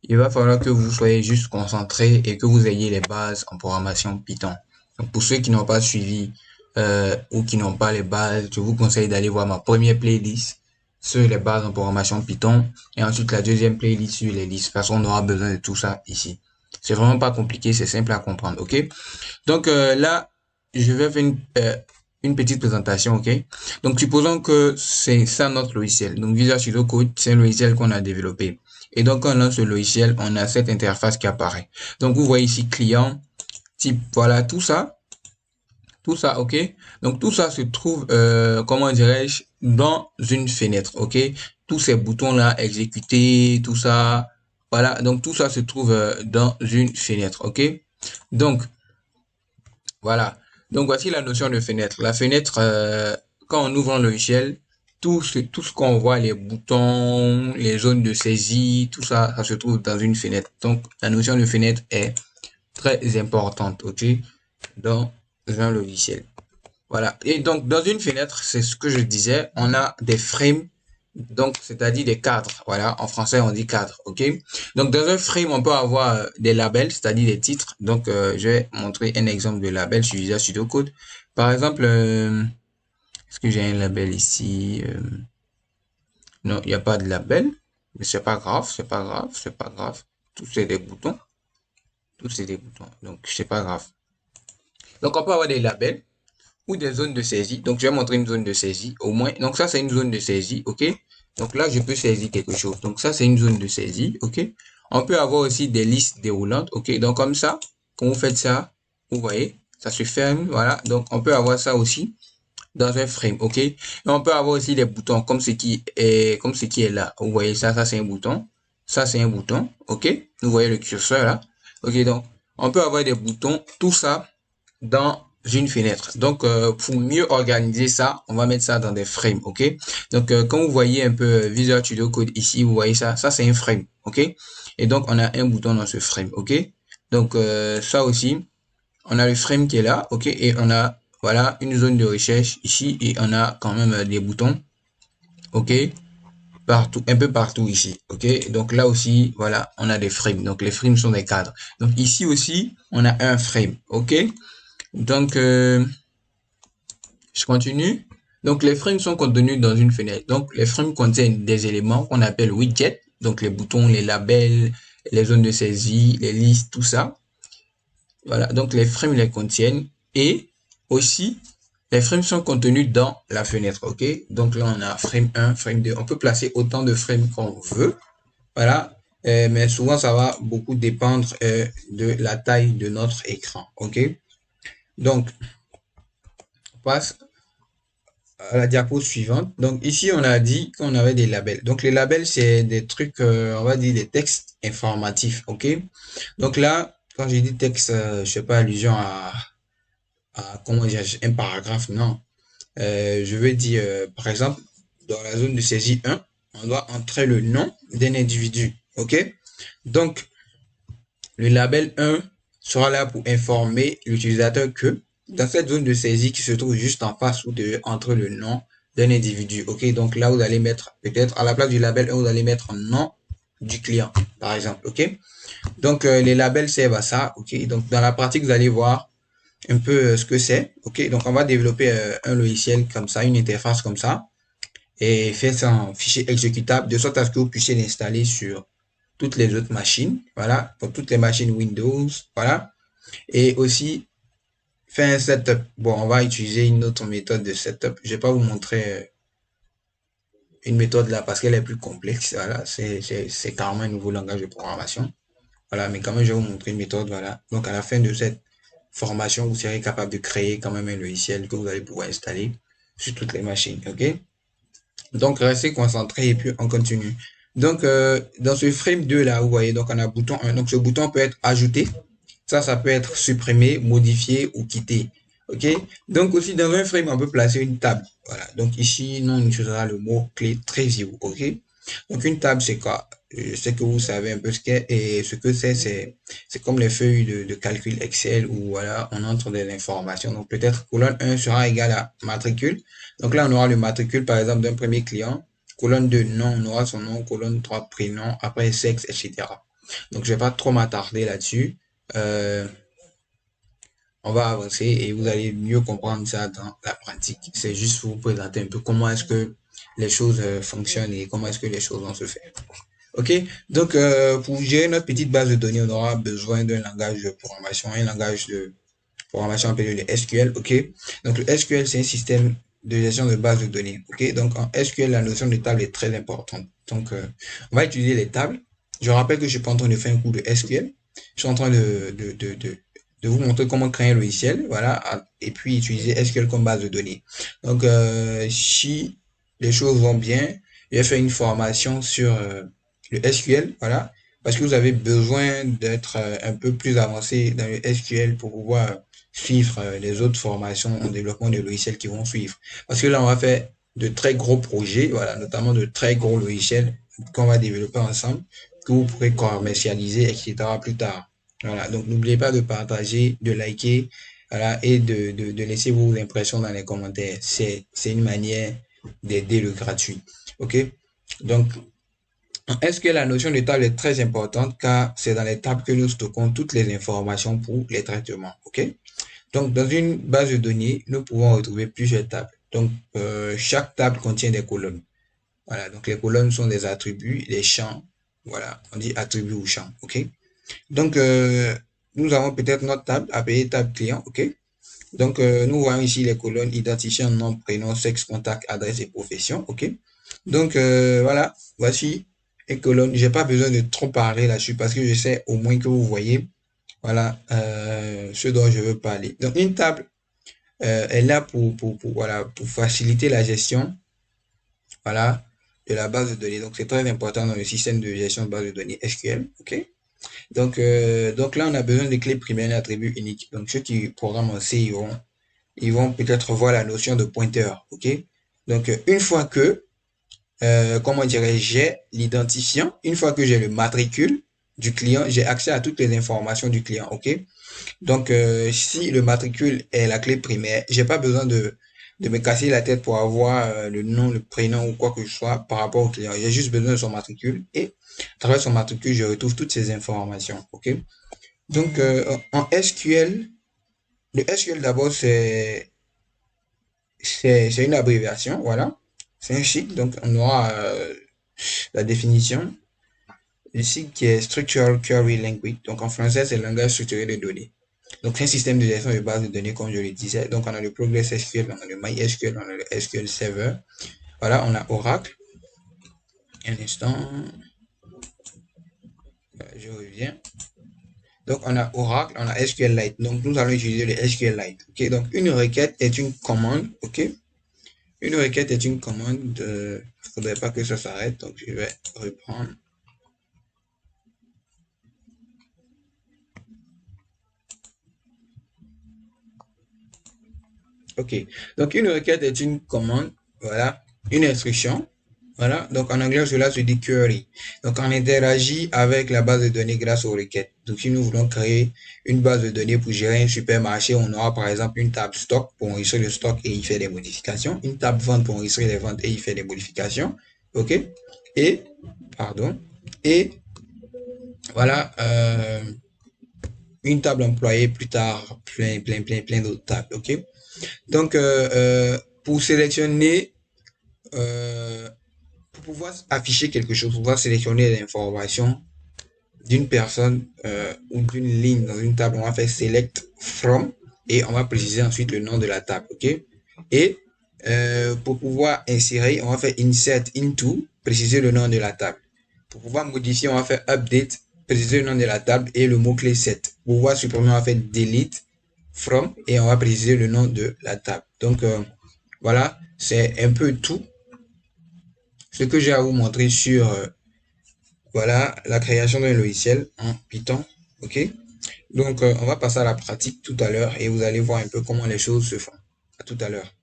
il va falloir que vous soyez juste concentré et que vous ayez les bases en programmation Python. Donc, pour ceux qui n'ont pas suivi ou qui n'ont pas les bases, je vous conseille d'aller voir ma première playlist sur les bases en programmation Python et ensuite la deuxième playlist sur les listes parce qu'on aura besoin de tout ça ici. C'est vraiment pas compliqué, c'est simple à comprendre, ok? Donc là, je vais faire une petite présentation, ok? Donc supposons que c'est ça notre logiciel. Donc Visual Studio Code, c'est un logiciel qu'on a développé. Et donc quand on lance ce logiciel, on a cette interface qui apparaît. Donc vous voyez ici client, type, voilà tout ça, ok? Donc tout ça se trouve, comment dirais-je, dans une fenêtre, ok? Tous ces boutons-là, exécuter, tout ça, voilà. Donc tout ça se trouve dans une fenêtre, ok? Donc voilà. Donc voici la notion de fenêtre. La fenêtre, quand on ouvre un logiciel, tout ce qu'on voit, les boutons, les zones de saisie, tout ça, ça se trouve dans une fenêtre. Donc la notion de fenêtre est très importante, ok, dans un logiciel. Voilà. Et donc, dans une fenêtre, c'est ce que je disais, on a des frames, donc, c'est-à-dire des cadres. Voilà. En français, on dit cadre. OK? Donc, dans un frame, on peut avoir des labels, c'est-à-dire des titres. Donc, je vais montrer un exemple de label sur Visual Studio Code. Par exemple, est-ce que j'ai un label ici? Non, il n'y a pas de label. Mais c'est pas grave, c'est pas grave, c'est pas grave. Tout c'est des boutons. Tout c'est des boutons. Donc, c'est pas grave. Donc, on peut avoir des labels ou des zones de saisie. Donc, je vais montrer une zone de saisie au moins. Donc, ça, c'est une zone de saisie, OK? Donc là, je peux saisir quelque chose. Donc, ça, c'est une zone de saisie, OK? On peut avoir aussi des listes déroulantes, OK? Donc, comme ça, quand vous faites ça, vous voyez, ça se ferme, voilà. Donc, on peut avoir ça aussi dans un frame, OK? Et on peut avoir aussi des boutons comme ce qui est là. Vous voyez ça, ça, c'est un bouton. Ça, c'est un bouton, OK? Vous voyez le curseur là. OK, donc, on peut avoir des boutons, tout ça dans une fenêtre. Donc, pour mieux organiser ça, on va mettre ça dans des frames, ok? Donc, quand vous voyez un peu Visual Studio Code ici, vous voyez ça, ça c'est un frame, ok? Et donc, on a un bouton dans ce frame, ok? Donc, ça aussi, on a le frame qui est là, ok? Et on a, voilà, une zone de recherche ici et on a quand même des boutons, ok? Partout, un peu partout ici, ok? Donc là aussi, voilà, on a des frames. Donc, les frames sont des cadres. Donc, ici aussi, on a un frame, ok? Donc, je continue. Donc, les frames sont contenus dans une fenêtre. Donc, les frames contiennent des éléments qu'on appelle widgets. Donc, les boutons, les labels, les zones de saisie, les listes, tout ça. Voilà. Donc, les frames les contiennent. Et aussi, les frames sont contenus dans la fenêtre. OK? Donc, là, on a frame 1, frame 2. On peut placer autant de frames qu'on veut. Voilà. Mais souvent, ça va beaucoup dépendre de la taille de notre écran. OK? Donc, on passe à la diapo suivante. Donc ici, on a dit qu'on avait des labels. Donc les labels, c'est des trucs, on va dire des textes informatifs, ok? Donc là, quand j'ai dit texte, je fais pas allusion comment dire, un paragraphe, non. Je veux dire, par exemple, dans la zone de saisie 1, on doit entrer le nom d'un individu, ok? Donc, le label 1 sera là pour informer l'utilisateur que dans cette zone de saisie qui se trouve juste en face, vous devez entrer le nom d'un individu. OK, donc là, vous allez mettre peut-être à la place du label 1, vous allez mettre nom du client, par exemple. OK, donc les labels servent à ça. OK, donc dans la pratique, vous allez voir un peu ce que c'est. OK, donc on va développer un logiciel comme ça, une interface comme ça, et faire ça en fichier exécutable de sorte à ce que vous puissiez l'installer sur toutes les autres machines, voilà, pour toutes les machines Windows, voilà, et aussi faire un setup. Bon, on va utiliser une autre méthode de setup. Je vais pas vous montrer une méthode là parce qu'elle est plus complexe, voilà, c'est carrément un nouveau langage de programmation, voilà, mais quand même je vais vous montrer une méthode, voilà. Donc à la fin de cette formation, vous serez capable de créer quand même un logiciel que vous allez pouvoir installer sur toutes les machines, ok? Donc, restez concentré et puis on continue. Donc, dans ce frame 2 là, vous voyez, donc on a bouton 1. Donc, ce bouton peut être ajouté. Ça peut être supprimé, modifié ou quitté. OK? Donc, aussi, dans un frame, on peut placer une table. Voilà. Donc, ici, nous, on utilisera le mot-clé très view. OK? Donc, une table, c'est quoi? Je sais que vous savez un peu ce qu'est et ce que c'est comme les feuilles de calcul Excel où, voilà, on entre de l'information. Donc, peut-être colonne 1 sera égal à matricule. Donc là, on aura le matricule, par exemple, d'un premier client. Colonne 2, nom, on aura son nom. Colonne 3, prénom. Après, sexe, etc. Donc, je vais pas trop m'attarder là-dessus. On va avancer et vous allez mieux comprendre ça dans la pratique. C'est juste pour vous présenter un peu comment est-ce que les choses fonctionnent et comment est-ce que les choses vont se faire. Ok, donc pour gérer notre petite base de données, on aura besoin d'un langage de programmation, un langage de programmation appelé le SQL. Ok, donc le SQL c'est un système de gestion de base de données. Ok, donc en SQL la notion de table est très importante. Donc on va utiliser les tables. Je rappelle que je suis pas en train de faire un cours de SQL. Je suis en train de vous montrer comment créer un logiciel, voilà, et puis utiliser SQL comme base de données. Donc si les choses vont bien, je vais faire une formation sur le SQL, voilà, parce que vous avez besoin d'être un peu plus avancé dans le SQL pour pouvoir suivre les autres formations en développement de logiciels qui vont suivre. Parce que là, on va faire de très gros projets, voilà, notamment de très gros logiciels qu'on va développer ensemble, que vous pourrez commercialiser, etc. plus tard. Voilà, donc n'oubliez pas de partager, de liker, voilà, et de laisser vos impressions dans les commentaires. C'est une manière d'aider le gratuit. OK? Donc, est-ce que la notion de table est très importante car c'est dans les tables que nous stockons toutes les informations pour les traitements. OK? Donc, dans une base de données, nous pouvons retrouver plusieurs tables. Donc, chaque table contient des colonnes. Voilà, donc les colonnes sont des attributs, les champs. Voilà, on dit attributs ou champs. OK? Donc, nous avons peut-être notre table appelée table client. OK? Donc, nous voyons ici les colonnes identifiant nom, prénom, sexe, contact, adresse et profession. OK? Donc, voilà, voici une colonne. J'ai pas besoin de trop parler là-dessus parce que je sais au moins que vous voyez, voilà, ce dont je veux parler. Donc, une table est là voilà, pour faciliter la gestion, voilà, de la base de données. Donc, c'est très important dans le système de gestion de base de données SQL. OK? Donc là, on a besoin de clés primaires et d'attributs uniques. Donc, ceux qui programment en C, ils vont peut-être voir la notion de pointeur. OK? Donc, une fois que, comment dirais-je, j'ai l'identifiant, une fois que j'ai le matricule du client, j'ai accès à toutes les informations du client. OK? Donc, si le matricule est la clé primaire, j'ai pas besoin de me casser la tête pour avoir le nom, le prénom ou quoi que ce soit par rapport au client. J'ai juste besoin de son matricule et à travers son matricule, je retrouve toutes ces informations. OK? Donc, en SQL, le SQL d'abord, c'est une abréviation, voilà. C'est un cycle, donc on aura la définition. Le cycle qui est Structural Query Language. Donc, en français, c'est le langage structuré de données. Donc, c'est un système de gestion de base de données, comme je le disais. Donc, on a le Progress SQL, on a le MySQL, on a le SQL Server. Voilà, on a Oracle. Un instant, je reviens. Donc, on a Oracle, on a SQLite. Donc, nous allons utiliser le SQLite. OK, donc une requête est une commande. OK, une requête est une commande. Il faudrait pas que ça s'arrête. Donc, je vais reprendre. OK, donc une requête est une commande. Voilà, une instruction. Voilà, donc en anglais, cela se dit query. Donc, on interagit avec la base de données grâce aux requêtes. Donc, si nous voulons créer une base de données pour gérer un supermarché, on aura par exemple une table stock pour enregistrer le stock et y faire des modifications, une table vente pour enregistrer les ventes et y faire des modifications. OK? Et, pardon, et voilà, une table employée plus tard, plein d'autres tables. OK? Donc, pour sélectionner, euh, pour pouvoir afficher quelque chose, pour pouvoir sélectionner les informations d'une personne ou d'une ligne dans une table, on va faire select from et on va préciser ensuite le nom de la table. OK? Et pour pouvoir insérer, on va faire insert into, préciser le nom de la table. Pour pouvoir modifier, on va faire update, préciser le nom de la table et le mot-clé set. Pour pouvoir supprimer, on va faire delete from et on va préciser le nom de la table. Donc, voilà, c'est un peu tout ce que j'ai à vous montrer sur voilà la création d'un logiciel en Python. OK? Donc, on va passer à la pratique tout à l'heure et vous allez voir un peu comment les choses se font. À tout à l'heure.